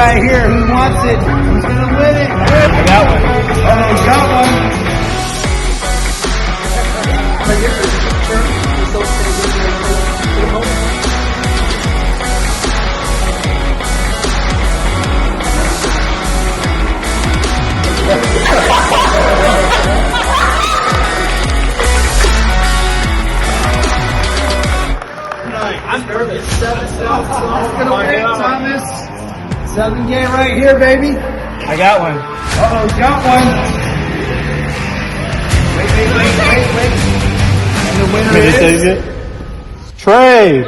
right here. Who wants it? Who's gonna win it? I got one. Oh, you got one. I'm nervous. Who's gonna win, Thomas? 7K right here, baby. I got one. Uh-oh, got one. Wait. And the winner is... Trey.